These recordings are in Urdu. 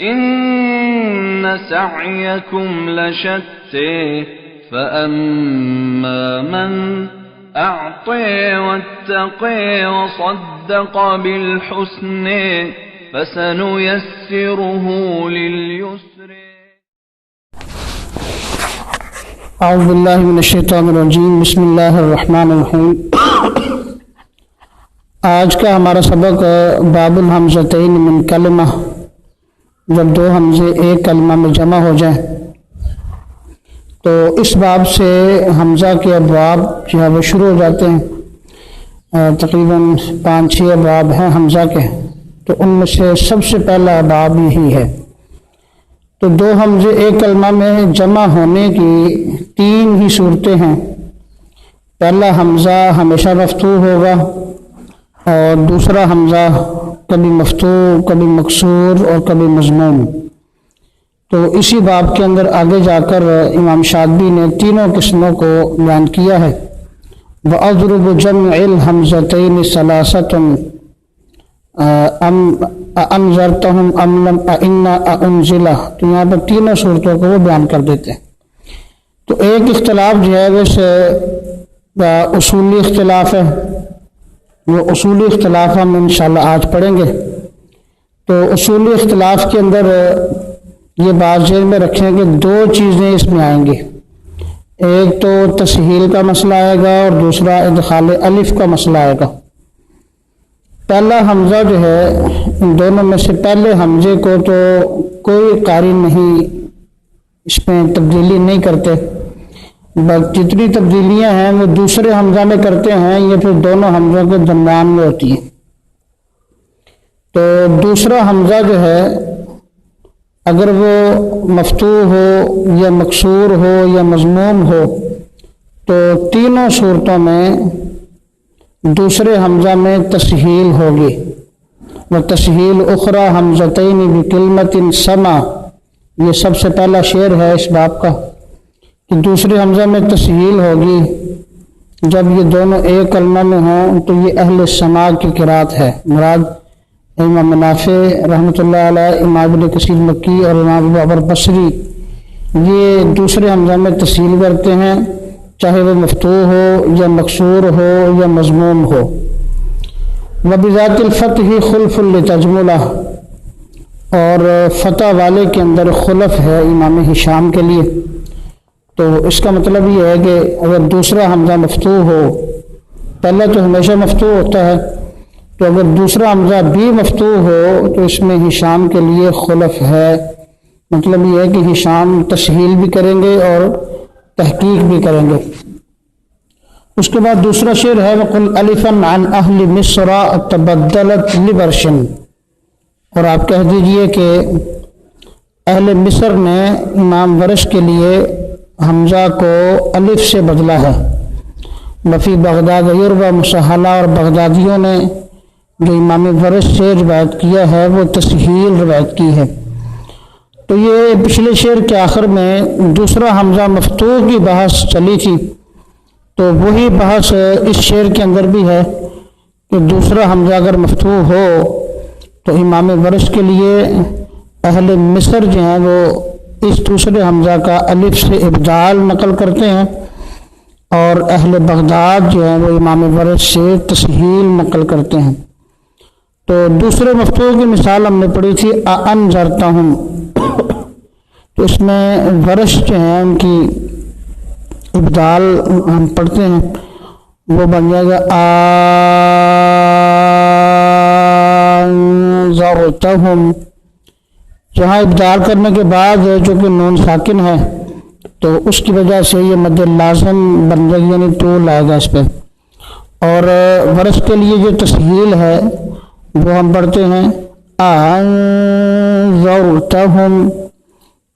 إن سعيكم لشتى فأما من أعطى واتقى وصدق بالحسنى فسنيسره لليسر. اعوذ باللہ من الشیطان الرجیم. بسم اللہ الرحمن الرحیم. آج کا ہمارا سبق باب الحمزتین من کلمہ، جب دو حمزے ایک کلمہ میں جمع ہو جائیں. تو اس باب سے حمزہ کے ابواب جو ہے وہ شروع ہو جاتے ہیں. تقریباً 5-6 ابواب ہیں حمزہ کے، تو ان میں سے سب سے پہلا باب یہی ہے. تو دو حمزے ایک کلمہ میں جمع ہونے کی 3 ہی صورتیں ہیں. پہلا حمزہ ہمیشہ مفتوح ہوگا، اور دوسرا حمزہ کبھی مفتوح، کبھی مکسور اور کبھی مضموم. تو اسی باب کے اندر آگے جا کر امام شاطبی نے تینوں قسموں کو بیان کیا ہے. وَأَضْرُبُ جَمْعِ الْحَمْزَتَيْنِ ثَلَاثَةٌ أَنذَرْتَهُمْ أَمْ لَمْ أَئِنَّا أَأُنزِلَ. تو یہاں پر تینوں صورتوں کو وہ بیان کر دیتے ہیں. تو ایک اختلاف جو ہے ویسے اصولی اختلاف ہے. وہ اصولی اختلاف ہم انشاءاللہ آج پڑھیں گے. تو اصولی اختلاف کے اندر یہ بات ذہن میں رکھیں کہ 2 چیزیں اس میں آئیں گی. ایک تو تسہیل کا مسئلہ آئے گا اور دوسرا ادخال الف کا مسئلہ آئے گا. پہلا حمزہ جو ہے، ان دونوں میں سے پہلے حمزے کو تو کوئی قاری نہیں اس میں تبدیلی نہیں کرتے، بلکہ جتنی تبدیلیاں ہیں وہ دوسرے حمزہ میں کرتے ہیں، یہ پھر دونوں حمزوں کے درمیان میں ہوتی ہیں. تو دوسرا حمزہ جو ہے اگر وہ مفتوح ہو یا مکسور ہو یا مضموم ہو، تو تینوں صورتوں میں دوسرے حمزہ میں تسہیل ہوگی. وَتَسْهِيلُ أُخْرَى حَمْزَتَيْنِ بِكَلْمَةٍ سَمَا. یہ سب سے پہلا شعر ہے اس باب کا کہ دوسرے حمزہ میں تسہیل ہوگی جب یہ دونوں ایک کلمہ میں ہوں. تو یہ اہل سماع کی قرات ہے. مراد امام نافع رحمۃ اللہ علیہ، امام ابن کثیر مکی اور امام ابو عمر بصری یہ دوسرے حمزہ میں تسہیل کرتے ہیں، چاہے وہ مفتوح ہو یا مکسور ہو یا مضموم ہو. وَبِذَاتِ الْفَتْحِ خُلْفٌ لِتَجْمُلَ. اور فتح والے کے اندر خلف ہے امام ہشام کے لیے. تو اس کا مطلب یہ ہے کہ اگر دوسرا حمزہ مفتوح ہو، پہلا تو ہمیشہ مفتوح ہوتا ہے، تو اگر دوسرا حمزہ بھی مفتوح ہو تو اس میں ہشام کے لیے خلف ہے. مطلب یہ ہے کہ ہشام تسہیل بھی کریں گے اور تحقیق بھی کریں گے. اس کے بعد دوسرا شعر ہے وَقُلْ أَلِفًا عَنْ أَهْلِ مِصْرَ تَبَدَّلَتْ لِبَرْشٍ. اور آپ کہہ دیجئے کہ اہل مصر نے امام ورش کے لیے حمزہ کو الف سے بدلا ہے. وفی بغداد یروى مسہلہ. اور بغدادیوں نے جو امام ورش سے روایت کیا ہے وہ تسہیل روایت کی ہے. تو یہ پچھلے شعر کے آخر میں دوسرا حمزہ مفتوح کی بحث چلی تھی، تو وہی بحث اس شعر کے اندر بھی ہے کہ دوسرا حمزہ اگر مفتوح ہو تو امام ورش کے لیے اہل مصر جو ہیں وہ اس دوسرے حمزہ کا الف سے ابدال نقل کرتے ہیں، اور اہل بغداد جو ہیں وہ امام ورش سے تسہیل نقل کرتے ہیں. تو دوسرے مفتوح کی مثال ہم نے پڑھی تھی أَأَنذَرْتَهُمْ. تو اس میں ورش جو ہیں ان کی ابدال ہم پڑھتے ہیں، وہ بن جائے گا أَنذَرْتَهُمْ. جہاں ابدال کرنے کے بعد جو کہ نون ساکن ہے تو اس کی وجہ سے یہ مد لازم بن جائے گی، یعنی طول آئے گا اس پہ. اور ورش کے لیے جو تسہیل ہے وہ ہم پڑھتے ہیں أَنذَرْتَهُمْ.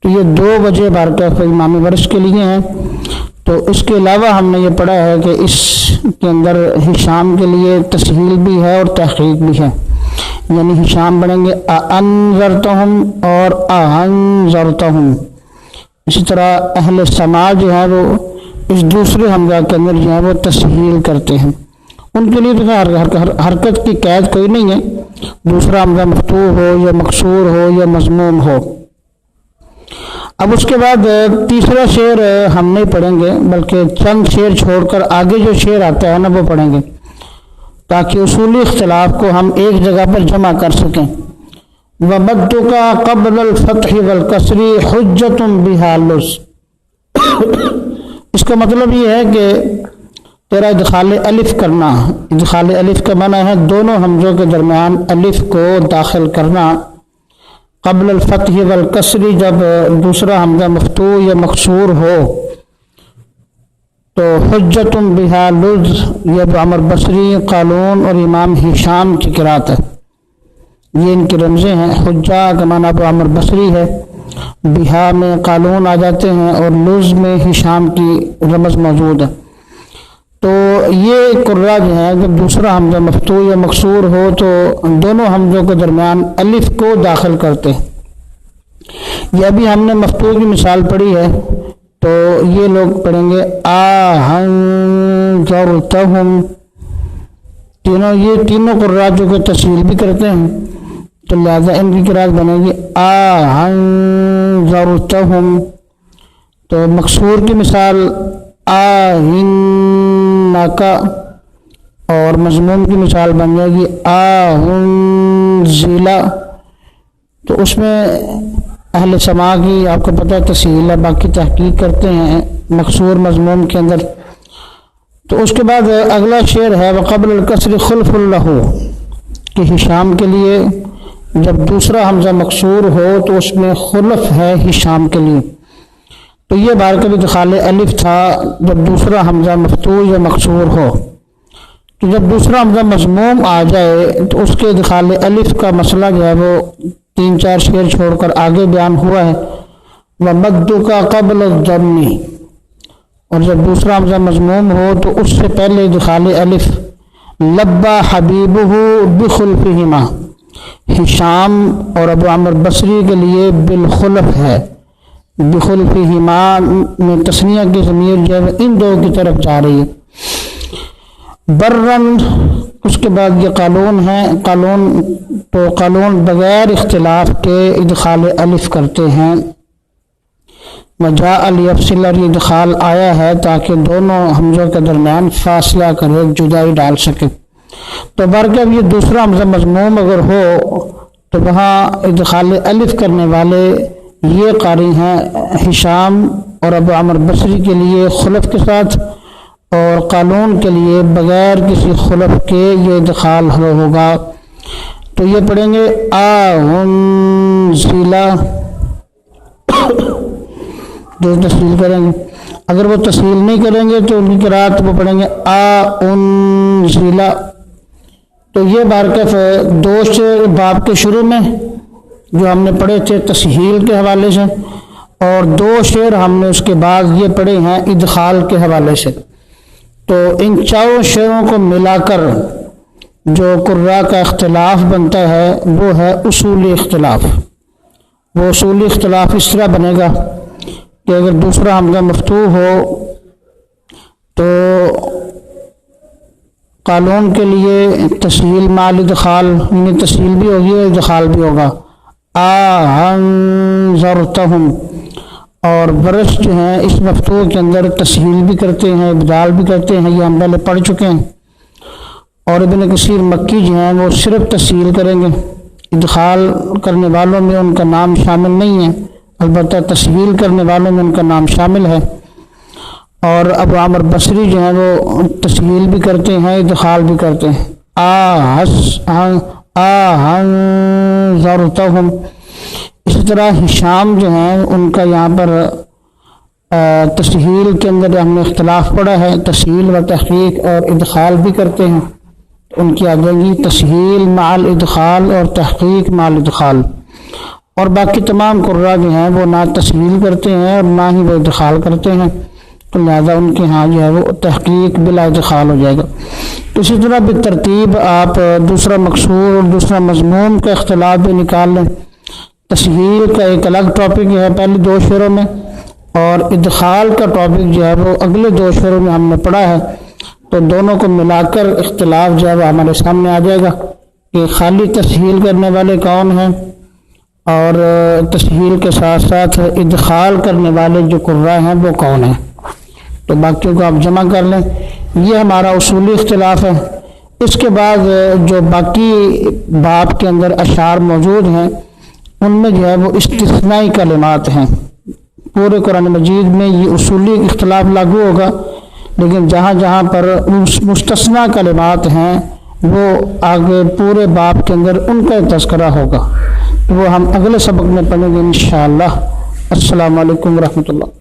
تو یہ 2 وجہ بارکہ امام ورش کے لیے ہیں. تو اس کے علاوہ ہم نے یہ پڑھا ہے کہ اس کے اندر ہشام کے لیے تسہیل بھی ہے اور تحقیق بھی ہے، یعنی ہشام بنیں گے أَأَنذَرْتَهُمْ اور أَأَنذَرْتَهُمْ. اسی طرح اہل سماع جو ہے وہ اس دوسرے حمزہ کے اندر جو ہے وہ تسہیل کرتے ہیں. ان کے لیے تو حرکت کی قید کوئی نہیں ہے، دوسرا حمزہ مفتوح ہو یا مکسور ہو یا مضموم ہو۔ اب اس کے بعد تیسرا شعر ہم نہیں پڑھیں گے، بلکہ چند شعر چھوڑ کر آگے جو شعر آتا ہے نا وہ پڑھیں گے، تاکہ اصولی اختلاف کو ہم ایک جگہ پر جمع کر سکیں۔ وَمَدُّكَ قَبْلَ الْفَتْحِ وَالْكَسْرِ حُجَّةٌ بِهَا لُزْ، اس کا مطلب یہ ہے کہ تیرا ادخال الف کرنا، ادخال الف کا معنی ہے دونوں حمزوں کے درمیان الف کو داخل کرنا۔ قبل الفتح والکسر، جب دوسرا حمزہ مفتوح یا مکسور ہو تو حجۃ بہا لز، یہ ابو عمرو بصری، قالون اور امام ہشام کی قرات ہے، یہ ان کی رمزیں ہیں۔ حجہ کا معنی ابو عمرو بصری ہے، بہا میں قالون آ جاتے ہیں اور لز میں ہشام کی رمز موجود ہے۔ تو یہ قرہ جو ہے جب دوسرا حمزہ مفتوح یا مکسور ہو تو دونوں حمزوں کے درمیان الف کو داخل کرتے ہیں۔ یہ ابھی ہم نے مفتوح کی مثال پڑھی ہے، تو یہ لوگ پڑھیں گے آہنذرتہم، یہ تینوں قرہ جو کہ تسہیل بھی کرتے ہیں، تو لہذا ان کی قرات بنے گی آہنذرتہم۔ تو مکسور کی مثال آہنکا، اور مضموم کی مثال بن جائے گی آہنزلا۔ تو اس میں اہل سماع کی آپ کو پتہ ہے تسہیل ہے، باقی تحقیق کرتے ہیں مکسور مضموم کے اندر۔ تو اس کے بعد اگلا شعر ہے وقبل الکسر خلف لہ، کہ ہشام کے لیے جب دوسرا حمزہ مکسور ہو تو اس میں خلف ہے ہشام کے لیے۔ تو یہ بار کا بھی ادخال الف تھا جب دوسرا حمزہ مفتوح یا مکسور ہو۔ تو جب دوسرا حمزہ مضموم آ جائے تو اس کے ادخال الف کا مسئلہ جو ہے وہ 3-4 شعر چھوڑ کر آگے بیان ہوا ہے۔ وَمَدُّكَ قَبْلَ الضَّمِّ، اور جب دوسرا حمزہ مضموم ہو تو اس سے پہلے ادخال الف لبا حبیبہ بخلفہما، ہشام اور ابو عمرو بصری کے لیے بالخلف ہے، بخلفہما میں تثنیہ کی ضمیر جو ہے ان دو کی طرف جا رہی ہے۔ برن، اس کے بعد یہ قالون ہے، قالون تو قالون بغیر اختلاف کے ادخال الف کرتے ہیں۔ وجاء لیفصل، اور یہ ادخال آیا ہے تاکہ دونوں حمزوں کے درمیان فاصلہ کرے، جدائی ڈال سکے۔ تو برکب یہ دوسرا حمزہ مضموم اگر ہو تو وہاں ادخال الف کرنے والے یہ قاری ہیں ہشام اور ابو عمرو بصری کے لیے خلف کے ساتھ، اور قالون کے لیے بغیر کسی خلف کے یہ ادخال ہوگا۔ تو یہ پڑھیں گے آہنزلا، جو تسہیل کریں گے۔ اگر وہ تسہیل نہیں کریں گے تو ان کی قرات وہ پڑھیں گے آہنزلا۔ تو یہ بارکف دو شعر باب کے شروع میں جو ہم نے پڑھے تھے تسہیل کے حوالے سے، اور 2 شعر ہم نے اس کے بعد یہ پڑھے ہیں ادخال کے حوالے سے۔ تو ان 4 شعروں کو ملا کر جو قراء کا اختلاف بنتا ہے وہ ہے اصولی اختلاف۔ وہ اصولی اختلاف اس طرح بنے گا کہ اگر دوسرا حمزہ مفتوح ہو تو قالون کے لیے تسہیل مال ادخال، یعنی تسہیل بھی ہوگی اور ادخال بھی ہوگا، آہنذرتہم۔ اور ورش جو ہیں اس مفتوح کے اندر تسہیل بھی کرتے ہیں، ابدال بھی کرتے ہیں، یہ ہم پہلے پڑھ چکے ہیں۔ اور ابن کثیر مکی جو ہیں وہ صرف تسہیل کریں گے، ادخال کرنے والوں میں ان کا نام شامل نہیں ہے، البتہ تسہیل کرنے والوں میں ان کا نام شامل ہے۔ اور ابو عمرو بصری جو ہیں وہ تسہیل بھی کرتے ہیں، ادخال بھی کرتے ہیں، آہنذرتہم۔ اسی طرح ہشام جو ہیں ان کا یہاں پر تسہیل کے اندر ہم نے اختلاف پڑا ہے، تسہیل و تحقیق اور ادخال بھی کرتے ہیں، ان کی آ جائے گی تسہیل مع الادخال اور تحقیق مع الادخال۔ اور باقی تمام قراء جو ہیں وہ نہ تسہیل کرتے ہیں اور نہ ہی وہ ادخال کرتے ہیں، تو لہذا ان کے ہاں جو ہے وہ تحقیق بلا ادخال ہو جائے گا۔ تو اسی طرح بالترتیب آپ دوسرا مکسور اور دوسرا مضموم کا اختلاف بھی نکال لیں۔ تسہیل کا ایک الگ ٹاپک ہے پہلی 2 شعروں میں، اور ادخال کا ٹاپک جو ہے وہ اگلے 2 شعروں میں ہم نے پڑھا ہے۔ تو تو دونوں کو ملا کر اختلاف جو ہے وہ ہمارے سامنے آ جائے گا کہ خالی تسہیل کرنے والے کون ہیں اور تسہیل کے ساتھ ساتھ ادخال کرنے والے جو قراء ہیں وہ کون ہیں. تو باقیوں کو آپ جمع کر لیں. یہ ہمارا اصولی اختلاف ہے. اس کے بعد جو باقی باب کے اندر اشعار موجود ہیں ان میں جو ہے وہ استثنائی کلمات ہیں. پورے قرآن مجید میں یہ اصولی اختلاف لاگو ہوگا، لیکن جہاں جہاں پر مستثنی کلمات ہیں وہ آگے پورے باب کے اندر ان کا تذکرہ ہوگا. وہ ہم اگلے سبق میں پڑھیں گے انشاءاللہ. السلام علیکم ورحمۃ اللہ.